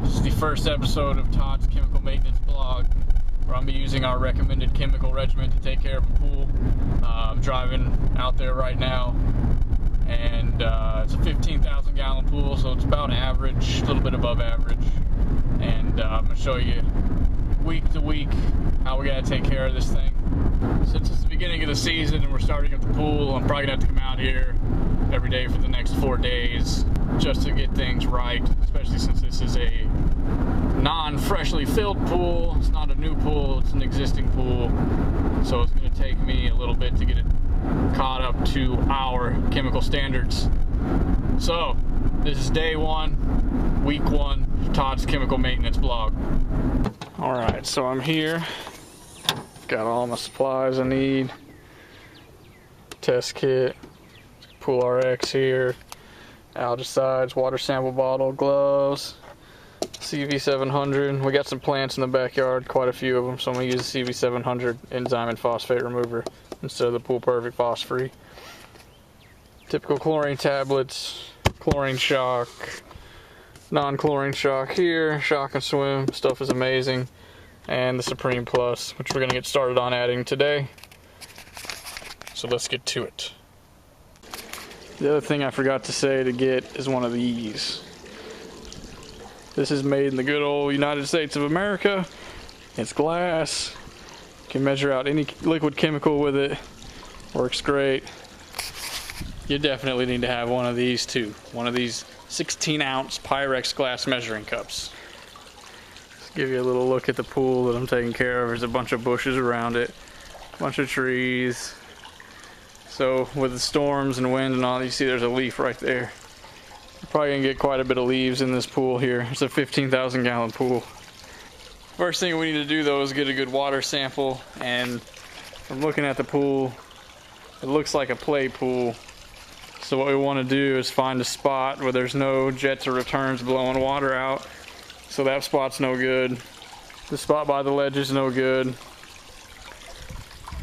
This is the first episode of Todd's Chemical Maintenance blog, where I'm using our recommended chemical regimen to take care of a pool. I'm driving out there right now, and it's a 15,000 gallon pool, so it's about average, a little bit above average. And I'm going to show you week to week how we got to take care of this thing. Since it's the beginning of the season and we're starting at the pool, I'm probably going to have to come out here every day for the next 4 days just to get things right, especially since this is a non-freshly filled pool. It's not a new pool, it's an existing pool, so it's going to take me a little bit to get it caught up to our chemical standards. So this is day one, week one, Todd's Chemical Maintenance blog. Alright, so I'm here, got all my supplies I need, test kit, PoolRX here, algicides, water sample bottle, gloves, CV-700. We got some plants in the backyard, quite a few of them, so I'm going to use the CV-700 enzyme and phosphate remover instead of the Pool Perfect Phos free. Typical chlorine tablets, chlorine shock, non-chlorine shock here, shock and swim, stuff is amazing, and the Supreme Plus, which we're going to get started on adding today. So let's get to it. The other thing I forgot to say to get is one of these. This is made in the good old United States of America. It's glass. You can measure out any liquid chemical with it. Works great. You definitely need to have one of these too. One of these 16-ounce Pyrex glass measuring cups. Let's give you a little look at the pool that I'm taking care of. There's a bunch of bushes around it, a bunch of trees. So with the storms and wind and all, you see there's a leaf right there. You're probably gonna get quite a bit of leaves in this pool here. It's a 15,000 gallon pool. First thing we need to do though is get a good water sample, and from looking at the pool, it looks like a play pool. So what we want to do is find a spot where there's no jets or returns blowing water out. So that spot's no good. The spot by the ledge is no good.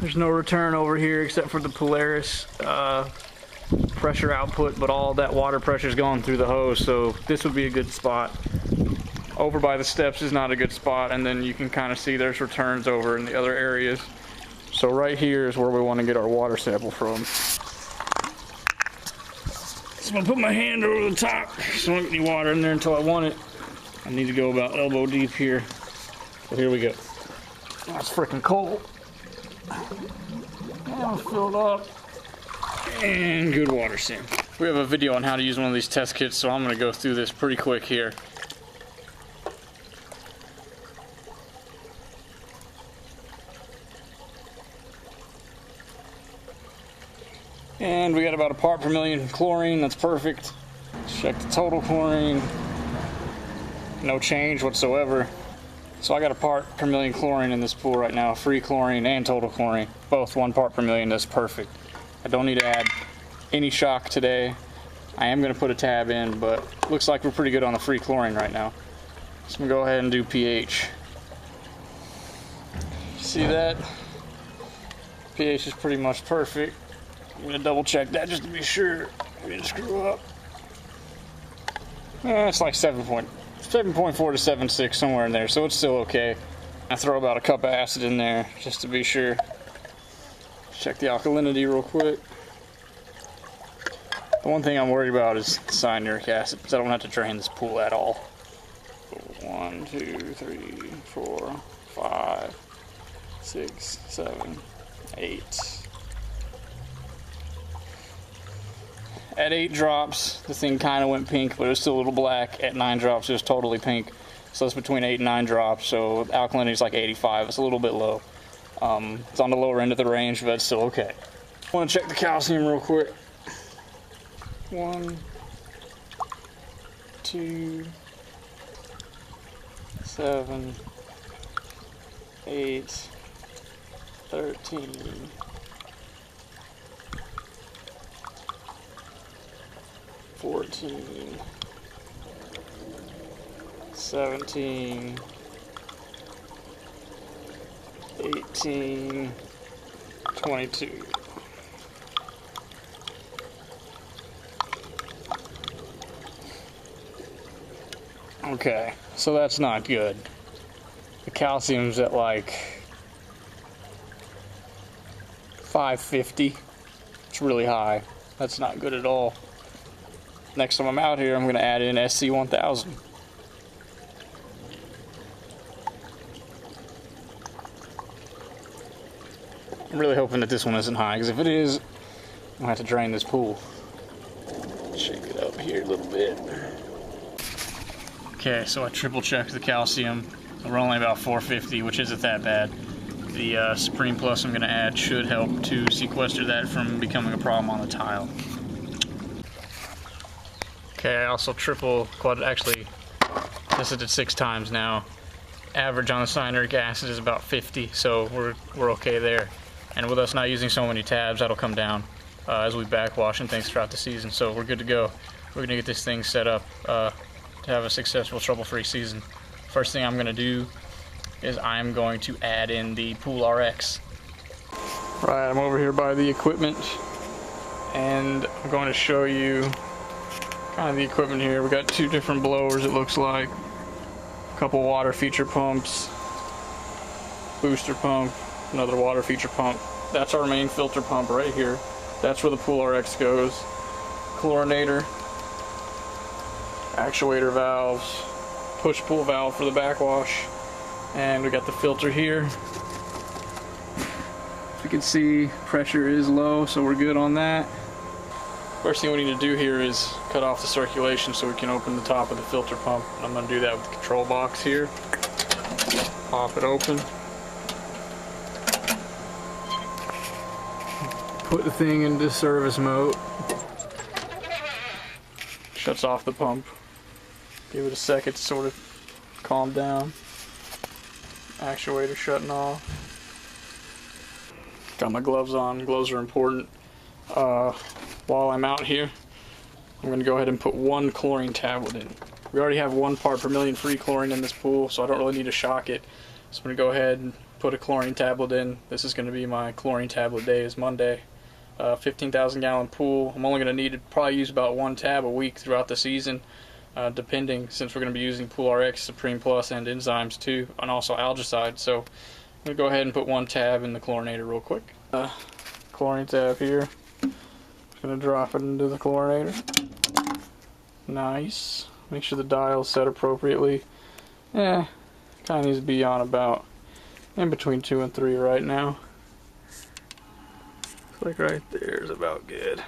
There's no return over here except for the Polaris pressure output, but all that water pressure is going through the hose, so this would be a good spot. Over by the steps is not a good spot, and then you can kind of see there's returns over in the other areas. So right here is where we want to get our water sample from. So I'm going to put my hand over the top so I don't get any water in there until I want it. I need to go about elbow deep here. So here we go. Oh, it's freaking cold. Now filled up. And good water sample. We have a video on how to use one of these test kits, so I'm going to go through this pretty quick here. And we got about a part per million chlorine, that's perfect. Check the total chlorine. No change whatsoever. So I got a part per million chlorine in this pool right now, free chlorine and total chlorine. Both 1 part per million, that's perfect. I don't need to add any shock today. I am going to put a tab in, but looks like we're pretty good on the free chlorine right now. So I'm going to go ahead and do pH. See that? pH is pretty much perfect. I'm going to double check that just to be sure I didn't screw up. It's like 7.4 to 7.6, somewhere in there, so it's still okay. I throw about a cup of acid in there just to be sure. Check the alkalinity real quick. The one thing I'm worried about is cyanuric acid, because I don't have to drain this pool at all. 1, 2, 3, 4, 5, 6, 7, 8. At 8 drops, the thing kind of went pink, but it was still a little black. At 9 drops, it was totally pink. So it's between 8 and 9 drops, so alkalinity is like 85. It's a little bit low. It's on the lower end of the range, but it's still okay. I want to check the calcium real quick. 1, 2, 7, 8, 13, 14, 17, 18, 22. Okay, so that's not good. The calcium's at like 550. It's really high. That's not good at all. Next time I'm out here, I'm going to add in SC1000. I'm really hoping that this one isn't high, because if it is, I'm going to have to drain this pool. Shake it up here a little bit. Okay, so I triple checked the calcium. We're only about 450, which isn't that bad. The Supreme Plus I'm going to add should help to sequester that from becoming a problem on the tile. Okay, I also actually tested it 6 times now. Average on the cyanuric acid is about 50, so we're okay there. And with us not using so many tabs, that'll come down as we backwash and things throughout the season. So we're good to go. We're going to get this thing set up to have a successful, trouble-free season. First thing I'm going to do is I'm going to add in the PoolRX. Right, I'm over here by the equipment, and I'm going to show you kind of the equipment here. We got 2 different blowers, it looks like, a couple water feature pumps, booster pump, another water feature pump. That's our main filter pump right here. That's where the PoolRX goes. Chlorinator, actuator valves, push-pull valve for the backwash, and we got the filter here. If you can see, pressure is low, so we're good on that. First thing we need to do here is cut off the circulation so we can open the top of the filter pump. I'm going to do that with the control box here. Pop it open. Put the thing into service mode. Shuts off the pump. Give it a second to sort of calm down. Actuator shutting off. Got my gloves on. Gloves are important. While I'm out here, I'm going to go ahead and put 1 chlorine tablet in. We already have 1 part per million free chlorine in this pool, so I don't really need to shock it. So I'm going to go ahead and put a chlorine tablet in. This is going to be my chlorine tablet day, is Monday. 15,000 gallon pool. I'm only going to need to probably use about 1 tab a week throughout the season, depending, since we're going to be using PoolRX, Supreme Plus, and enzymes too, and also algicide. So I'm going to go ahead and put 1 tab in the chlorinator real quick. Chlorine tab here. Gonna drop it into the chlorinator. Nice. Make sure the dial's set appropriately. Kind of needs to be on about in between 2 and 3 right now. Looks like right there is about good.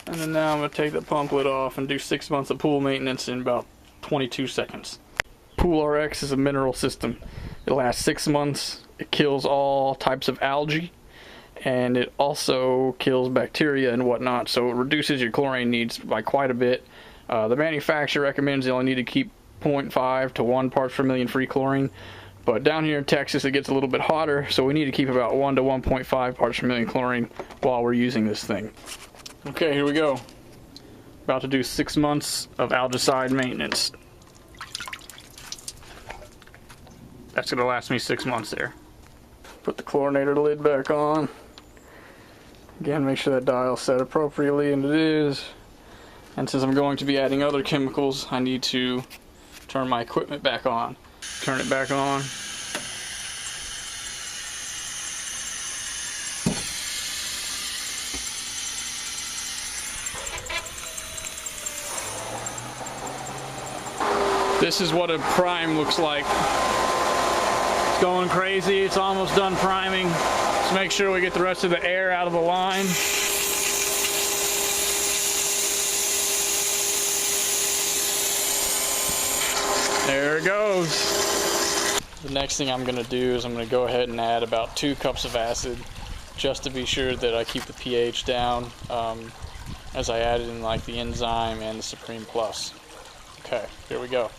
And then now I'm gonna take the pump lid off and do 6 months of pool maintenance in about 22 seconds. PoolRX is a mineral system. It lasts 6 months. It kills all types of algae, and it also kills bacteria and whatnot, so it reduces your chlorine needs by quite a bit. The manufacturer recommends you only need to keep 0.5 to 1 parts per million free chlorine, but down here in Texas it gets a little bit hotter, so we need to keep about 1 to 1.5 parts per million chlorine while we're using this thing. Okay, here we go. About to do 6 months of algicide maintenance. That's going to last me 6 months there. Put the chlorinator lid back on. Again, make sure that dial's set appropriately, and it is. And since I'm going to be adding other chemicals, I need to turn my equipment back on. Turn it back on. This is what a prime looks like. It's going crazy. It's almost done priming. Let's make sure we get the rest of the air out of the line. There it goes. The next thing I'm going to do is I'm going to go ahead and add about 2 cups of acid, just to be sure that I keep the pH down as I add in like the enzyme and the Supreme Plus. Okay, here we go.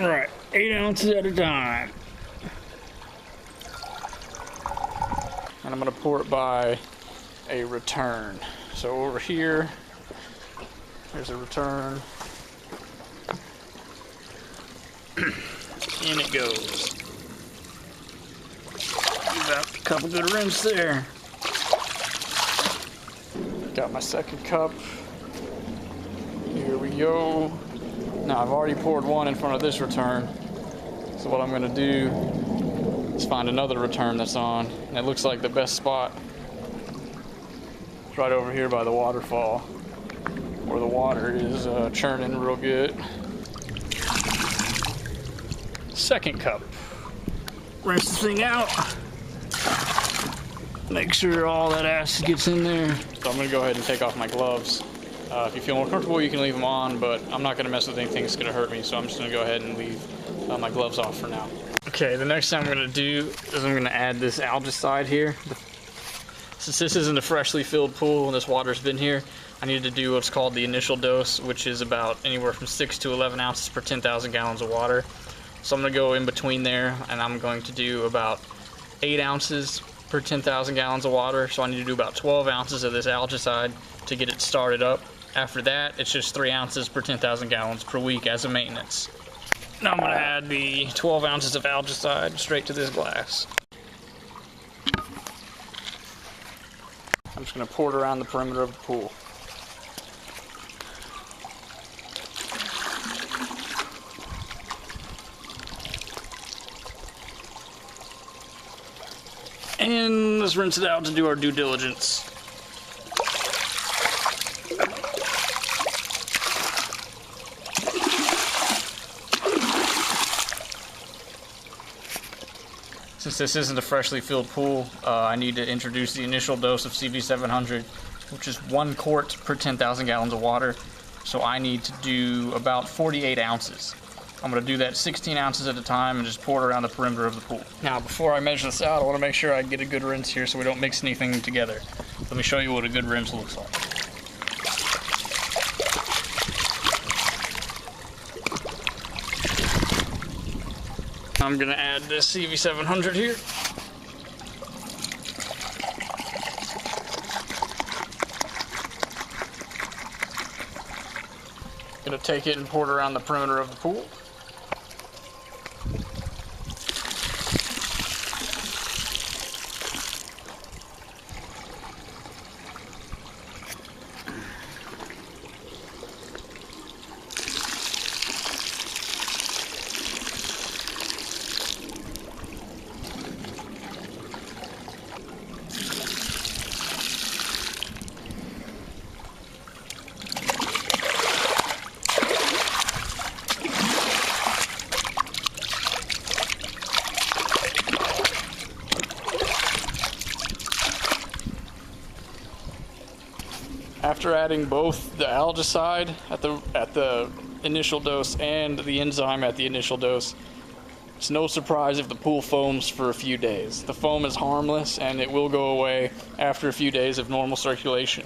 All right, 8 ounces at a time. And I'm going to pour it by a return. So over here, there's a return. In it goes. Give out a couple good rinse there. Got my second cup. Here we go. Now I've already poured one in front of this return, so what I'm going to do is find another return that's on, and it looks like the best spot is right over here by the waterfall, where the water is churning real good. Second cup. Rinse the thing out. Make sure all that acid gets in there. So I'm going to go ahead and take off my gloves. If you feel more comfortable, you can leave them on, but I'm not going to mess with anything that's going to hurt me, so I'm just going to go ahead and leave my gloves off for now. Okay, the next thing I'm going to do is I'm going to add this algicide here. Since this isn't a freshly filled pool and this water's been here, I need to do what's called the initial dose, which is about anywhere from 6 to 11 ounces per 10,000 gallons of water. So I'm going to go in between there, and I'm going to do about 8 ounces per 10,000 gallons of water. So I need to do about 12 ounces of this algicide to get it started up. After that, it's just 3 ounces per 10,000 gallons per week as a maintenance. Now I'm going to add the 12 ounces of algicide straight to this glass. I'm just going to pour it around the perimeter of the pool. And let's rinse it out to do our due diligence. Since this isn't a freshly filled pool, I need to introduce the initial dose of CV-700, which is 1 quart per 10,000 gallons of water. So I need to do about 48 ounces. I'm going to do that 16 ounces at a time and just pour it around the perimeter of the pool. Now, before I measure this out, I want to make sure I get a good rinse here so we don't mix anything together. Let me show you what a good rinse looks like. I'm going to add this CV-700 here. Going to take it and pour it around the perimeter of the pool. After adding both the algicide at the initial dose and the enzyme at the initial dose, it's no surprise if the pool foams for a few days. The foam is harmless and it will go away after a few days of normal circulation.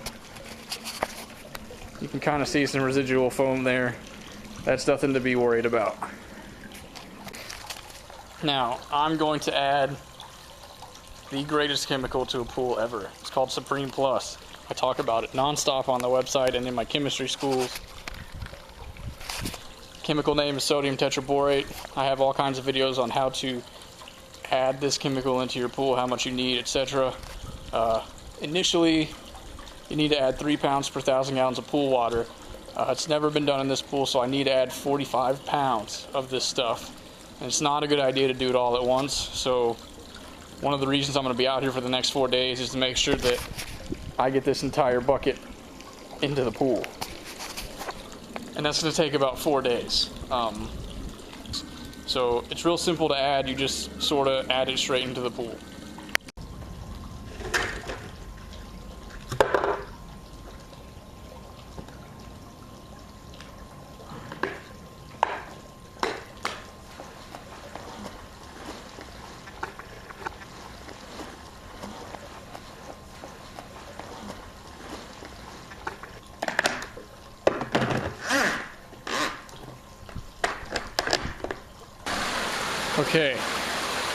You can kind of see some residual foam there. That's nothing to be worried about. Now, I'm going to add the greatest chemical to a pool ever. It's called Supreme PLUS. I talk about it nonstop on the website and in my chemistry schools. Chemical name is sodium tetraborate. I have all kinds of videos on how to add this chemical into your pool, how much you need, etc. Initially, you need to add 3 pounds per 1,000 gallons of pool water. It's never been done in this pool, so I need to add 45 pounds of this stuff. And it's not a good idea to do it all at once, so one of the reasons I'm going to be out here for the next 4 days is to make sure that I get this entire bucket into the pool. And that's going to take about 4 days. So it's real simple to add, you just sort of add it straight into the pool. Okay,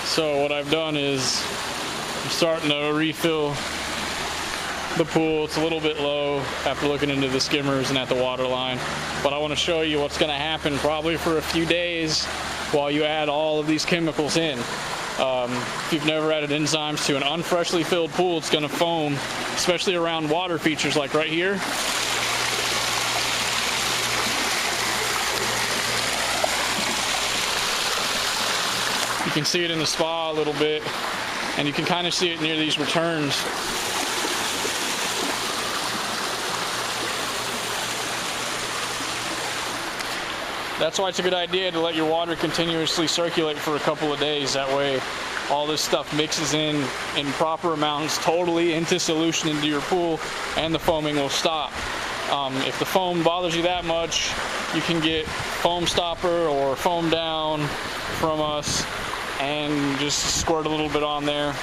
so what I've done is I'm starting to refill the pool. It's a little bit low after looking into the skimmers and at the water line, but I want to show you what's going to happen probably for a few days while you add all of these chemicals in. If you've never added enzymes to an unfreshly filled pool, it's going to foam, especially around water features like right here. You can see it in the spa a little bit, and you can kind of see it near these returns. That's why it's a good idea to let your water continuously circulate for a couple of days. That way all this stuff mixes in proper amounts totally into solution into your pool, and the foaming will stop. If the foam bothers you that much, you can get foam stopper or foam down from us and just squirt a little bit on there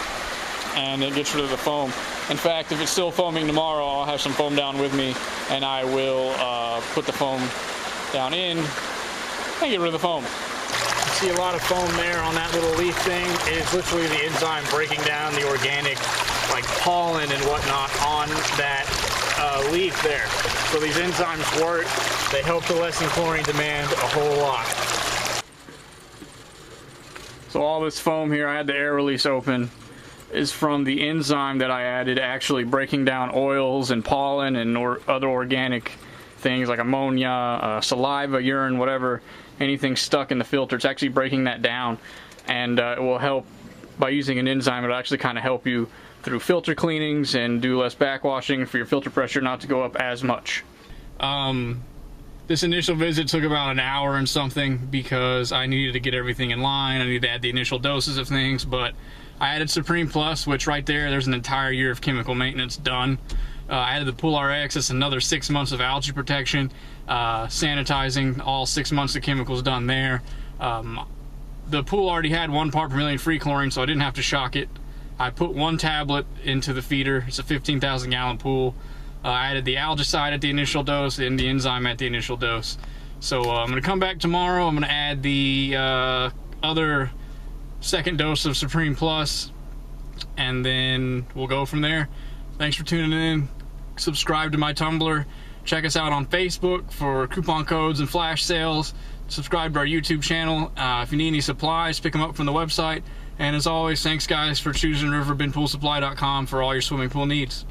and it gets rid of the foam. In fact, if it's still foaming tomorrow, I'll have some foam down with me and I will put the foam down in and get rid of the foam. You see a lot of foam there on that little leaf thing. It is literally the enzyme breaking down the organic, like pollen and whatnot, on that leaf there. So these enzymes work. They help to lessen chlorine demand a whole lot. So all this foam here, I had the air release open, is from the enzyme that I added, actually breaking down oils and pollen and other organic things like ammonia, saliva, urine, whatever, anything stuck in the filter. It's actually breaking that down, and it will help by using an enzyme. It'll actually kind of help you through filter cleanings and do less backwashing for your filter pressure not to go up as much. This initial visit took about an hour and something because I needed to get everything in line. I needed to add the initial doses of things, but I added Supreme Plus, which right there's an entire year of chemical maintenance done. I added the PoolRX. It's another 6 months of algae protection, sanitizing, all 6 months of chemicals done there. The pool already had 1 part per million free chlorine, so I didn't have to shock it. I put 1 tablet into the feeder. It's a 15,000 gallon pool. I added the algicide at the initial dose and the enzyme at the initial dose. So I'm going to come back tomorrow. I'm going to add the other second dose of Supreme Plus, and then we'll go from there. Thanks for tuning in. Subscribe to my Tumblr. Check us out on Facebook for coupon codes and flash sales. Subscribe to our YouTube channel. If you need any supplies, pick them up from the website. And as always, thanks guys for choosing RiverbendPoolSupply.com for all your swimming pool needs.